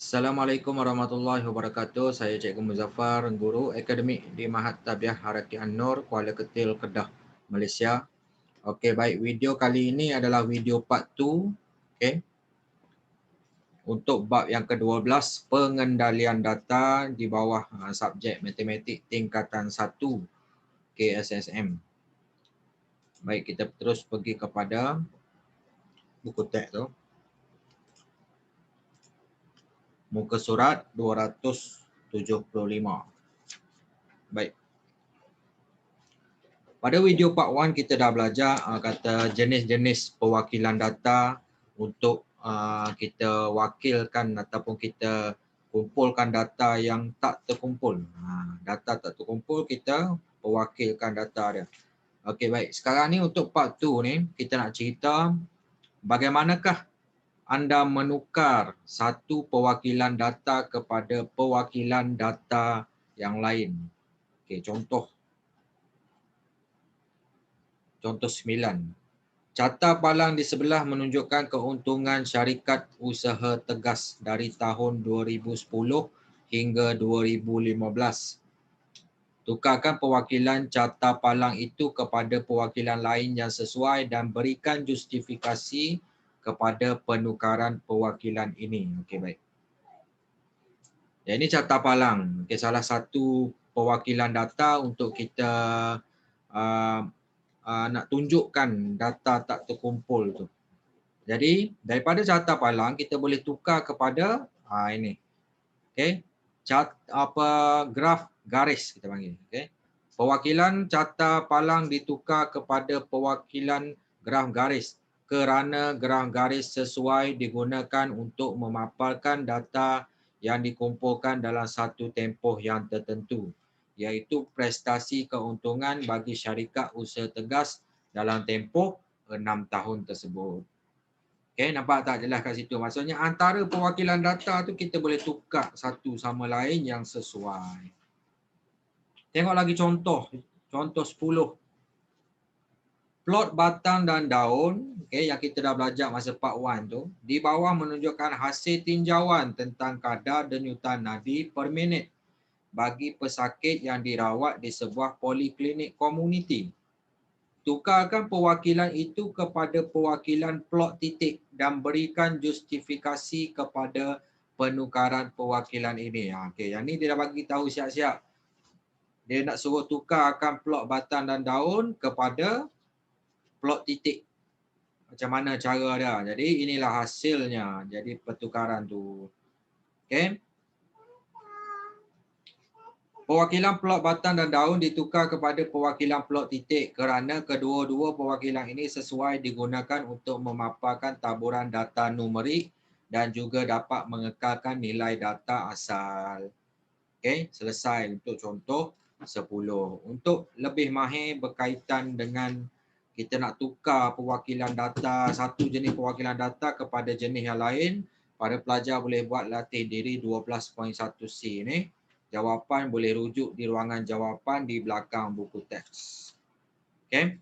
Assalamualaikum warahmatullahi wabarakatuh. Saya Cikgu Muzaffar, Guru Akademik di Mahat Tabiah Haraki An-Nur, Kuala Ketil, Kedah, Malaysia. Okey, baik. Video kali ini adalah video part 2. Okey. Untuk bab yang ke-12, pengendalian data di bawah subjek matematik tingkatan 1 KSSM. Baik, kita terus pergi kepada buku teks tu. Muka surat 275. Baik. Pada video part 1 kita dah belajar kata jenis-jenis perwakilan data untuk kita wakilkan ataupun kita kumpulkan data yang tak terkumpul. Data tak terkumpul kita pewakilkan data dia. Okey, baik. Sekarang ni untuk part 2 ni kita nak cerita bagaimanakah anda menukar satu perwakilan data kepada perwakilan data yang lain. Okey, contoh 9. Carta palang di sebelah menunjukkan keuntungan syarikat usaha tegas dari tahun 2010 hingga 2015. Tukarkan perwakilan carta palang itu kepada perwakilan lain yang sesuai dan berikan justifikasi kepada penukaran perwakilan ini. Okey, baik. Ya, ini carta palang. Okay, salah satu perwakilan data untuk kita nak tunjukkan data tak terkumpul tu. Jadi daripada carta palang kita boleh tukar kepada ini. Okey. Graf garis kita panggil. Okey. Perwakilan carta palang ditukar kepada perwakilan graf garis kerana graf garis sesuai digunakan untuk memaparkan data yang dikumpulkan dalam satu tempoh yang tertentu, iaitu prestasi keuntungan bagi syarikat usaha tegas dalam tempoh 6 tahun tersebut. Okey, nampak tak jelas kat situ? Maksudnya antara perwakilan data tu kita boleh tukar satu sama lain yang sesuai. Tengok lagi contoh 10. Plot batang dan daun, okey, yang kita dah belajar masa part 1 tu, di bawah menunjukkan hasil tinjauan tentang kadar denyutan nadi per minit bagi pesakit yang dirawat di sebuah poliklinik komuniti. Tukarkan perwakilan itu kepada perwakilan plot titik dan berikan justifikasi kepada penukaran perwakilan ini. Okey, yang ni dia dah bagi tahu siap-siap. Dia nak suruh tukarkan plot batang dan daun kepada plot titik. Macam mana cara dia? Jadi inilah hasilnya. Jadi pertukaran tu. Okey. Perwakilan plot batang dan daun ditukar kepada perwakilan plot titik kerana kedua-dua perwakilan ini sesuai digunakan untuk memaparkan taburan data numerik dan juga dapat mengekalkan nilai data asal. Okey, selesai untuk contoh 10. Untuk lebih mahir berkaitan dengan kita nak tukar perwakilan data, satu jenis perwakilan data kepada jenis yang lain, para pelajar boleh buat latih diri 12.1C ni. Jawapan boleh rujuk di ruangan jawapan di belakang buku teks. Okey.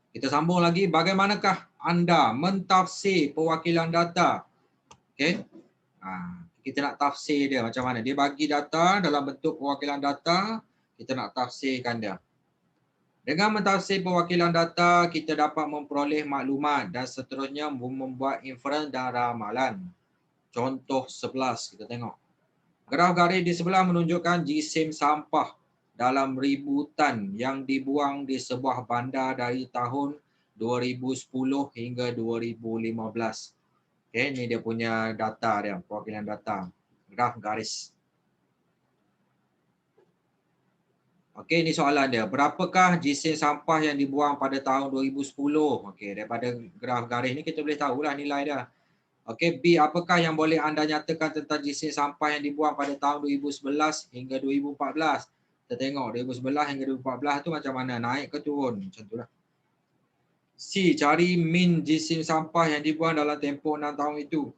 Kita sambung lagi, bagaimanakah anda mentafsir perwakilan data? Okey. Kita nak tafsir dia macam mana? Dia bagi data dalam bentuk perwakilan data, kita nak tafsirkan dia. Dengan mentafsir perwakilan data, kita dapat memperoleh maklumat dan seterusnya membuat inference dan ramalan. Contoh 11, kita tengok. Graf garis di sebelah menunjukkan jisim sampah dalam ributan yang dibuang di sebuah bandar dari tahun 2010 hingga 2015. Okey, ini dia punya data dia, perwakilan data. Graf garis. Okey, ini soalan dia. Berapakah jisim sampah yang dibuang pada tahun 2010? Okey, daripada graf garis ni kita boleh tahulah nilai dia. Okey, B, apakah yang boleh anda nyatakan tentang jisim sampah yang dibuang pada tahun 2011 hingga 2014? Kita tengok 2011 hingga 2014 tu macam mana, naik ke turun? Macam tu lah. C, cari min jisim sampah yang dibuang dalam tempoh 6 tahun itu.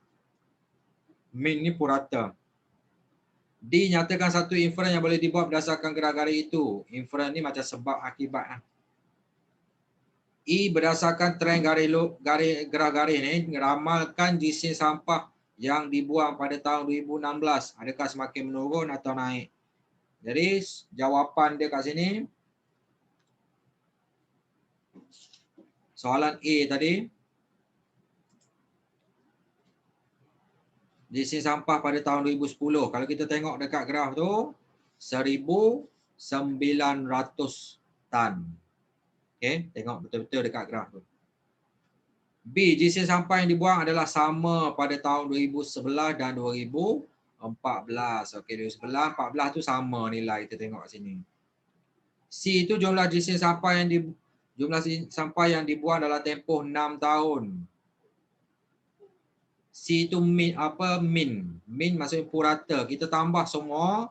Min ni purata. D, nyatakan satu inference yang boleh dibuat berdasarkan graf garis itu. Inference ni macam sebab akibat lah. E, berdasarkan trend graf garis ni, ramalkan jisim sampah yang dibuang pada tahun 2016, adakah semakin menurun atau naik? Jadi jawapan dia kat sini, soalan A tadi, jisi sampah pada tahun 2010. Kalau kita tengok dekat graf tu, 1,900 tan. Okay, tengok betul-betul dekat graf tu. B, jisi sampah yang dibuang adalah sama pada tahun 2011 dan 2014. Okey, 2011, 14 tu sama nilai, kita tengok kat sini. C itu jumlah jisi sampah yang dibuang dalam tempoh 6 tahun. C itu min apa? Min maksudnya purata. Kita tambah semua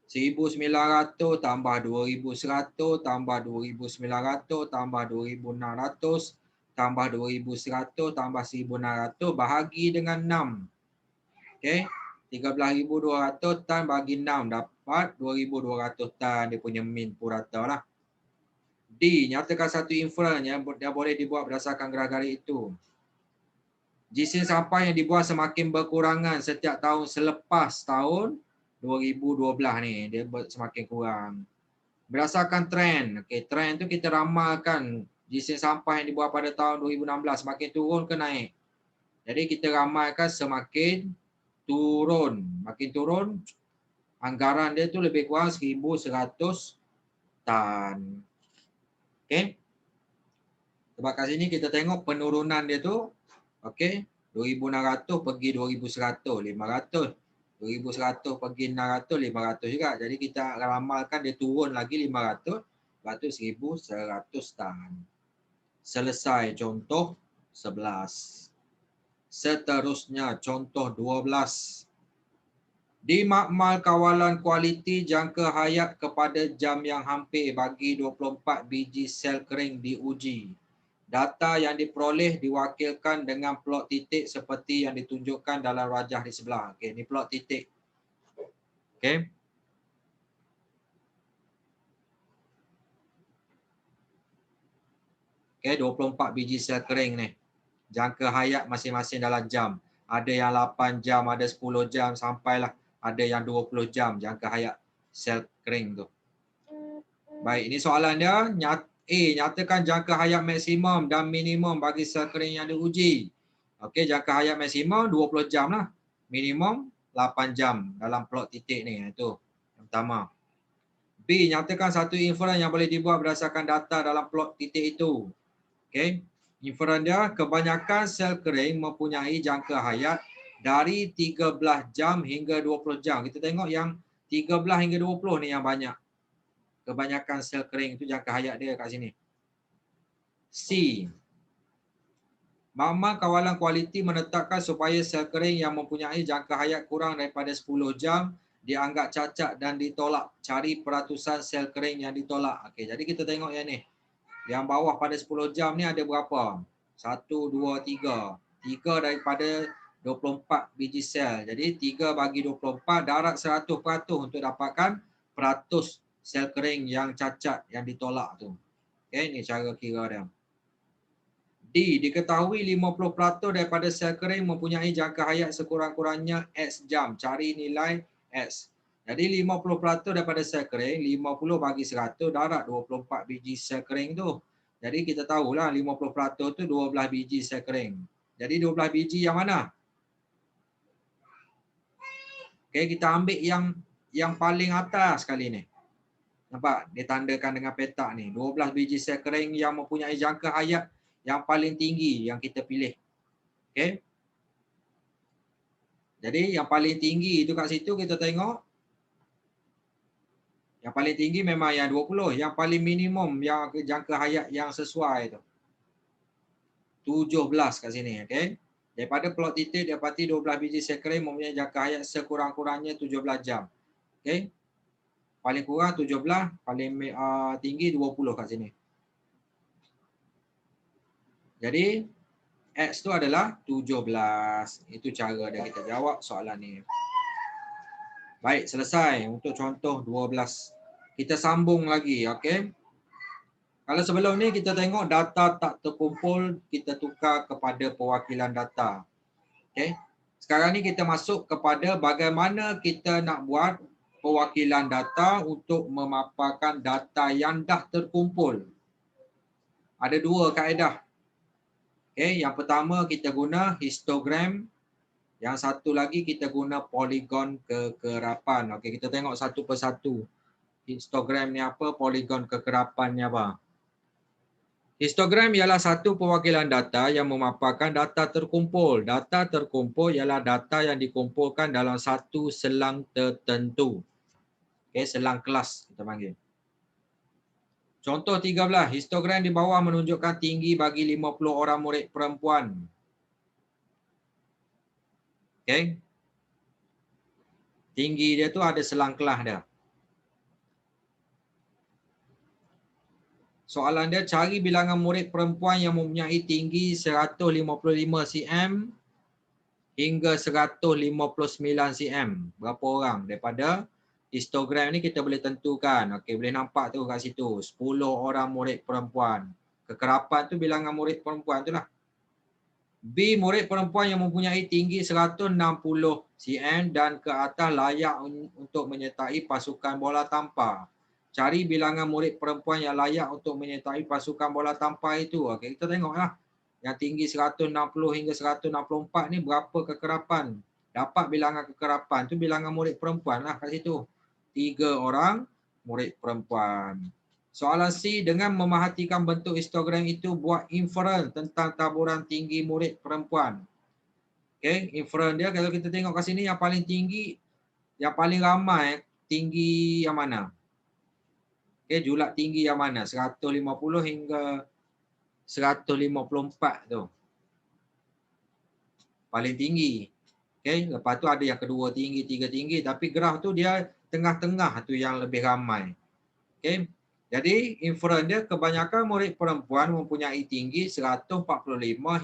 1,900 tambah 2,100 tambah 2,900 tambah 2,600 tambah 2,100 tambah 1,600 bahagi dengan 6. Okey. 13,200 tan bagi 6 dapat 2,200 tan, dia punya min purata lah. D, nyatakan satu inferan yang boleh dibuat berdasarkan graf-garis itu. Jisi sampah yang dibuang semakin berkurangan setiap tahun selepas tahun 2012 ni, dia semakin kurang. Berdasarkan trend, okey, trend tu kita ramalkan jisi sampah yang dibuang pada tahun 2016 semakin turun ke naik. Jadi kita ramalkan semakin turun. Makin turun, anggaran dia tu lebih kurang 1,100 tan. Okey. Sebab kat sini kita tengok penurunan dia tu, okey, 2,600 pergi 2,100, 500. 2,100 pergi 600, 500 juga. Jadi kita ramalkan dia turun lagi 500, lepas tu 1,100 tan. Selesai contoh 11. Seterusnya contoh 12. Di makmal kawalan kualiti jangka hayat kepada jam yang hampir bagi 24 biji sel kering diuji. Data yang diperoleh diwakilkan dengan plot titik seperti yang ditunjukkan dalam rajah di sebelah. Okey, ni plot titik. Okey. Okey, 24 biji sel kering ni. Jangka hayat masing-masing dalam jam. Ada yang 8 jam, ada 10 jam, sampailah ada yang 20 jam jangka hayat sel kering tu. Baik, ini soalan dia. Nyatakan jangka hayat maksimum dan minimum bagi sel kering yang diuji. Okey, jangka hayat maksimum 20 jam lah. Minimum 8 jam dalam plot titik ni. Itu yang pertama. B, nyatakan satu inferan yang boleh dibuat berdasarkan data dalam plot titik itu. Okey, inferan dia, kebanyakan sel kering mempunyai jangka hayat dari 13 jam hingga 20 jam. Kita tengok yang 13 hingga 20 ni yang banyak. Kebanyakan sel kering itu jangka hayat dia kat sini. C, makmal kawalan kualiti menetapkan supaya sel kering yang mempunyai jangka hayat kurang daripada 10 jam dianggap cacat dan ditolak. Cari peratusan sel kering yang ditolak. Okey, jadi kita tengok yang ni. Yang bawah pada 10 jam ni ada berapa? 1, 2, 3. 3 daripada 24 biji sel. Jadi 3 bagi 24 darat 100% untuk dapatkan peratus sel kering yang cacat yang ditolak tu. Okey, ni cara kira dia. D, diketahui 50% daripada sel kering mempunyai jangka hayat sekurang-kurangnya X jam. Cari nilai X. Jadi 50% daripada sel kering, 50 bagi 100 darat 24 biji sel kering tu. Jadi kita tahulah 50% tu 12 biji sel kering. Jadi 12 biji yang mana? Okey, kita ambil yang paling atas kali ni. Nampak? Ditandakan dengan petak ni. 12 biji sel kering yang mempunyai jangka hayat yang paling tinggi yang kita pilih. Okey. Jadi yang paling tinggi itu kat situ kita tengok. Yang paling tinggi memang yang 20. Yang paling minimum yang jangka hayat yang sesuai tu. 17 kat sini. Okey. Daripada plot titik dapati 12 biji sel kering mempunyai jangka hayat sekurang-kurangnya 17 jam. Okey. Paling kurang 17, paling tinggi 20 kat sini. Jadi X tu adalah 17. Itu cara dia kita jawab soalan ni. Baik, selesai untuk contoh 12. Kita sambung lagi, okey. Kalau sebelum ni kita tengok data tak terkumpul, kita tukar kepada perwakilan data. Okey. Sekarang ni kita masuk kepada bagaimana kita nak buat pewakilan data untuk memaparkan data yang dah terkumpul. Ada dua kaedah. Okay, yang pertama kita guna histogram. Yang satu lagi kita guna polygon kekerapan. Okey, kita tengok satu persatu. Histogram ni apa, polygon kekerapan ni apa. Histogram ialah satu perwakilan data yang memaparkan data terkumpul. Data terkumpul ialah data yang dikumpulkan dalam satu selang tertentu. Okey, selang kelas kita panggil. Contoh 13, histogram di bawah menunjukkan tinggi bagi 50 orang murid perempuan. Okey. Tinggi dia tu ada selang kelas dia. Soalan dia, cari bilangan murid perempuan yang mempunyai tinggi 155 cm hingga 159 cm. Berapa orang? Daripada histogram ni kita boleh tentukan. Okey, boleh nampak tu kat situ. 10 orang murid perempuan. Kekerapan tu bilangan murid perempuan tu lah. B, murid perempuan yang mempunyai tinggi 160 cm dan ke atas layak untuk menyertai pasukan bola tampar. Cari bilangan murid perempuan yang layak untuk menyertai pasukan bola tampar itu. Okey, kita tengoklah. Yang tinggi 160 hingga 164 ni berapa kekerapan. Dapat bilangan kekerapan tu bilangan murid perempuan lah kat situ. 3 orang murid perempuan. Soalan C, dengan memerhatikan bentuk histogram itu, buat inferen tentang taburan tinggi murid perempuan. Okey, inferen dia kalau kita tengok kat sini yang paling tinggi, yang paling ramai tinggi yang mana? Okey, julat tinggi yang mana? 150 hingga 154 tu. Paling tinggi. Okey, lepas tu ada yang kedua tinggi, tiga tinggi, tapi graf tu dia tengah-tengah tu yang lebih ramai. Okey. Jadi inferen dia kebanyakan murid perempuan mempunyai tinggi 145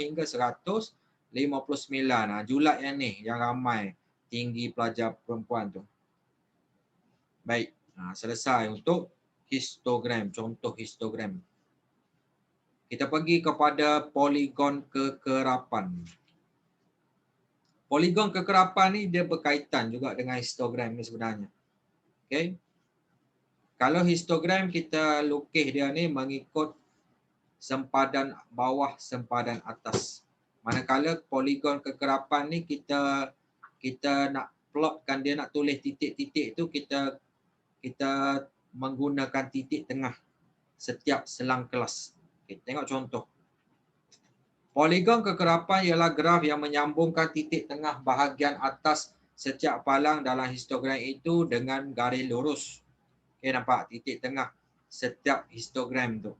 hingga 159. Julat yang ni yang ramai tinggi pelajar perempuan tu. Baik. Selesai untuk histogram, contoh histogram. Kita pergi kepada polygon kekerapan. Polygon kekerapan ni dia berkaitan juga dengan histogram ni sebenarnya. Okey. Kalau histogram kita lukis dia ni mengikut sempadan bawah, sempadan atas. Manakala polygon kekerapan ni kita nak plotkan dia, nak tulis titik-titik tu, kita menggunakan titik tengah setiap selang kelas. Okay, tengok contoh. Polygon kekerapan ialah graf yang menyambungkan titik tengah bahagian atas setiap palang dalam histogram itu dengan garis lurus. Okay, nampak titik tengah setiap histogram tu.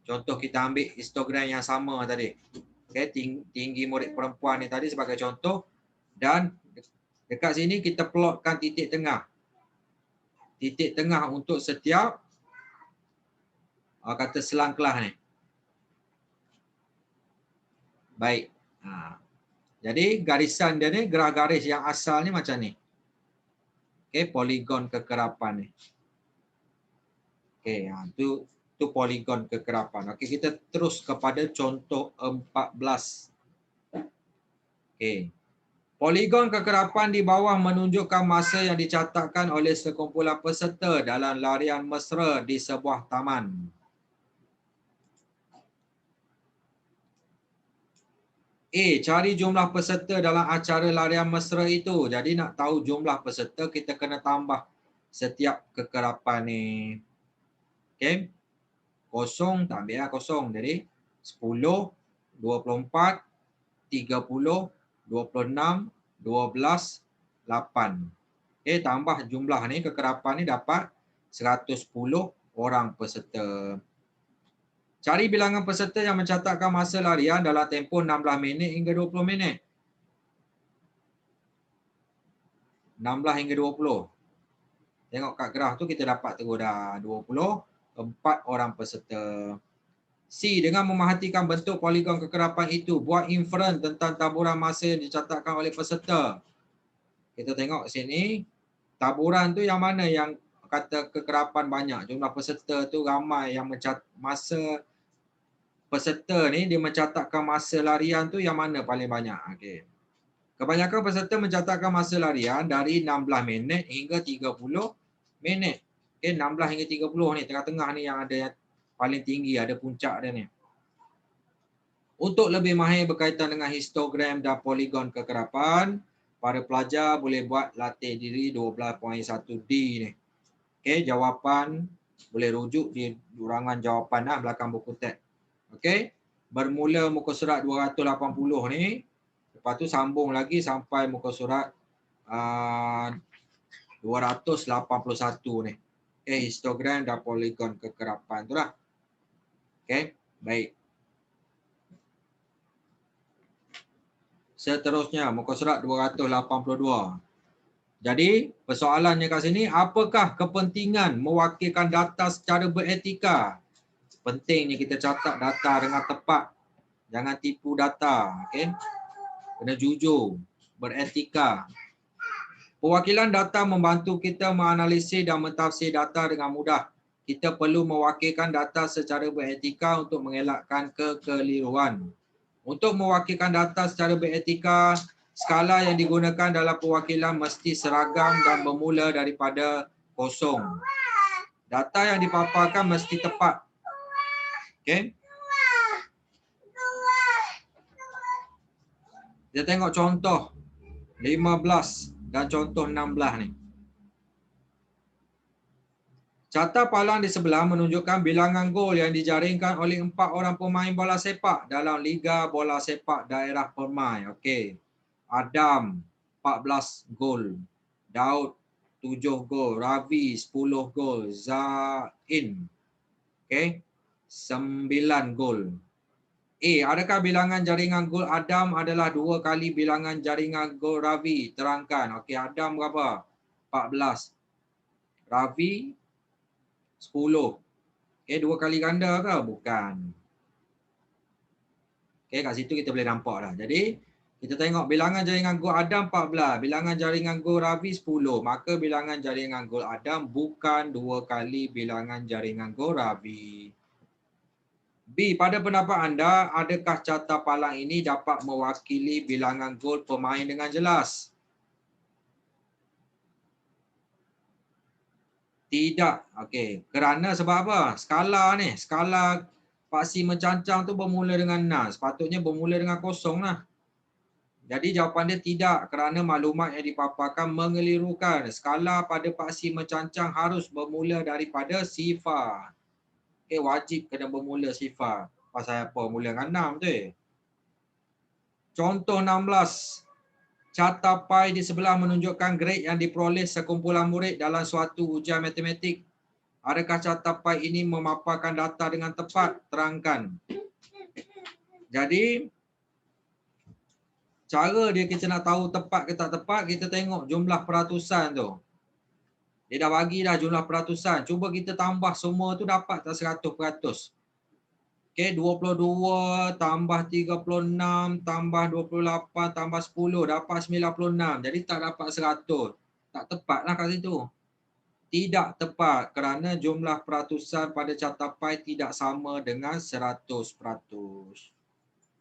Contoh kita ambil histogram yang sama tadi. Okay, tinggi murid perempuan ni tadi sebagai contoh. Dan dekat sini kita plotkan titik tengah. Titik tengah untuk setiap kata selang kelas ni. Baik. Jadi garisan dia ni, graf garis yang asal ni macam ni. Okay, polygon kekerapan ni. Okay, tu polygon kekerapan. Okay, kita terus kepada contoh 14. Okay. Polygon kekerapan di bawah menunjukkan masa yang dicatatkan oleh sekumpulan peserta dalam larian mesra di sebuah taman. A, cari jumlah peserta dalam acara larian mesra itu. Jadi nak tahu jumlah peserta, kita kena tambah setiap kekerapan ni. Okay. Kosong, tak ambil lah kosong. Jadi 10, 24, 30, 26, 12, 8. Okay, tambah jumlah ni, kekerapan ni dapat 110 orang peserta. Cari bilangan peserta yang mencatatkan masa larian dalam tempoh 16 minit hingga 20 minit. 16 hingga 20. Tengok kat graf tu kita dapat terus dah 24 orang peserta. C, dengan memerhatikan bentuk polygon kekerapan itu, buat inferen tentang taburan masa yang dicatatkan oleh peserta. Kita tengok sini, taburan tu yang mana yang kata kekerapan banyak, jumlah peserta tu ramai, yang masa peserta ni dia mencatatkan masa larian tu yang mana paling banyak. Okey. Kebanyakan peserta mencatatkan masa larian dari 16 minit hingga 30 minit. Okay, 16 hingga 30 ni, tengah-tengah ni yang ada yang paling tinggi, ada puncak dia ni. Untuk lebih mahir berkaitan dengan histogram dan poligon kekerapan, para pelajar boleh buat latih diri 12.1D ni. Okey, jawapan boleh rujuk di urangan jawapan lah belakang buku teks. Okey, bermula muka surat 280 ni, lepas tu sambung lagi sampai muka surat 281 ni. Okey, histogram dan poligon kekerapan tu lah. Okey, baik. Seterusnya, muka surat 282. Jadi, persoalannya kat sini, apakah kepentingan mewakilkan data secara beretika? Pentingnya kita catat data dengan tepat. Jangan tipu data. Okay? Kena jujur, beretika. Pewakilan data membantu kita menganalisis dan mentafsir data dengan mudah. Kita perlu mewakilkan data secara beretika untuk mengelakkan kekeliruan. Untuk mewakilkan data secara beretika, skala yang digunakan dalam pewakilan mesti seragam dan bermula daripada kosong. Data yang dipaparkan mesti tepat. Okey. Kita tengok contoh 15 dan contoh 16 ni. Carta palang di sebelah menunjukkan bilangan gol yang dijaringkan oleh 4 orang pemain bola sepak dalam Liga Bola Sepak Daerah Permai. Okey. Adam 14 gol. Daud 7 gol. Ravi 10 gol. Zain okey 9 gol. Adakah bilangan jaringan gol Adam adalah 2 kali bilangan jaringan gol Ravi? Terangkan. Okey, Adam berapa? 14. Ravi 10. Okey, 2 kali ganda ke? Bukan. Okey, kat situ kita boleh nampak dah. Jadi, kita tengok bilangan jaringan gol Adam 14. Bilangan jaringan gol Ravi 10. Maka bilangan jaringan gol Adam bukan 2 kali bilangan jaringan gol Ravi. B. Pada pendapat anda, adakah carta palang ini dapat mewakili bilangan gol pemain dengan jelas? Tidak. Okey. Kerana sebab apa? Skala ni. Skala paksi mencancang tu bermula dengan 6. Sepatutnya bermula dengan kosong lah. Jadi jawapan dia tidak kerana maklumat yang dipaparkan mengelirukan. Skala pada paksi mencancang harus bermula daripada sifar. Okey, wajib kena bermula sifar. Pasal apa? Mula dengan 6 tu. Contoh 16. Carta pie di sebelah menunjukkan grade yang diperoleh sekumpulan murid dalam suatu ujian matematik. Adakah carta pie ini memaparkan data dengan tepat? Terangkan. Jadi, cara dia kita nak tahu tepat ke tak tepat, kita tengok jumlah peratusan tu. Dia dah bagi dah jumlah peratusan. Cuba kita tambah semua tu dapat tak 100%. Okey, 22 tambah 36 tambah 28 tambah 10 dapat 96. Jadi tak dapat 100. Tak tepatlah kat situ. Tidak tepat kerana jumlah peratusan pada carta pie tidak sama dengan 100%.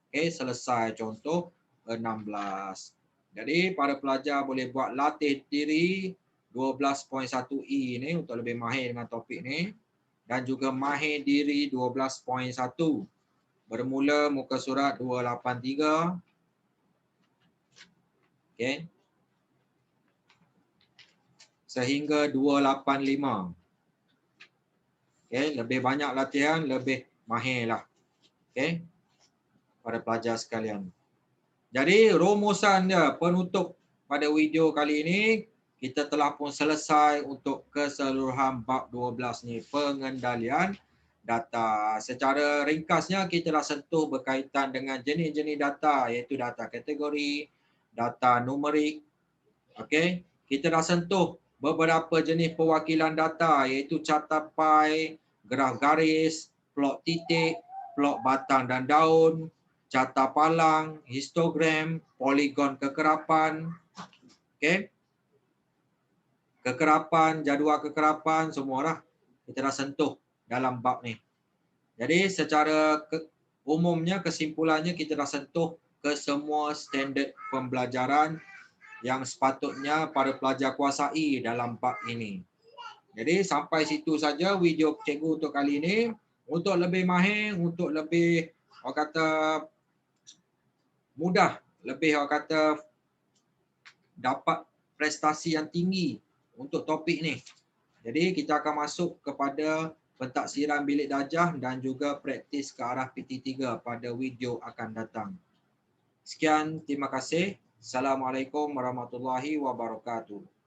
Okey, selesai contoh 16. Jadi para pelajar boleh buat latih diri 12.1E ni untuk lebih mahir dengan topik ni. Dan juga mahir diri 12.1. Bermula muka surat 283. Okey. Sehingga 285. Okey, lebih banyak latihan, lebih mahirlah. Okey. Para pelajar sekalian. Jadi rumusan dia penutup pada video kali ini, kita telah pun selesai untuk keseluruhan bab 12 ni, pengendalian data. Secara ringkasnya kita dah sentuh berkaitan dengan jenis-jenis data, iaitu data kategori, data numerik. Okey, kita dah sentuh beberapa jenis perwakilan data, iaitu carta pie, graf garis, plot titik, plot batang dan daun, carta palang, histogram, poligon kekerapan. Okey. Kekerapan, jadual kekerapan, semualah kita dah sentuh dalam bab ni. Jadi secara umumnya kesimpulannya kita dah sentuh ke semua standard pembelajaran yang sepatutnya para pelajar kuasai dalam bab ini. Jadi sampai situ saja video cikgu untuk kali ini. Untuk lebih mahir, untuk lebih orang kata mudah, lebih orang kata dapat prestasi yang tinggi untuk topik ni. Jadi kita akan masuk kepada pentaksiran bilik darjah dan juga praktis ke arah PT3 pada video akan datang. Sekian, terima kasih. Assalamualaikum warahmatullahi wabarakatuh.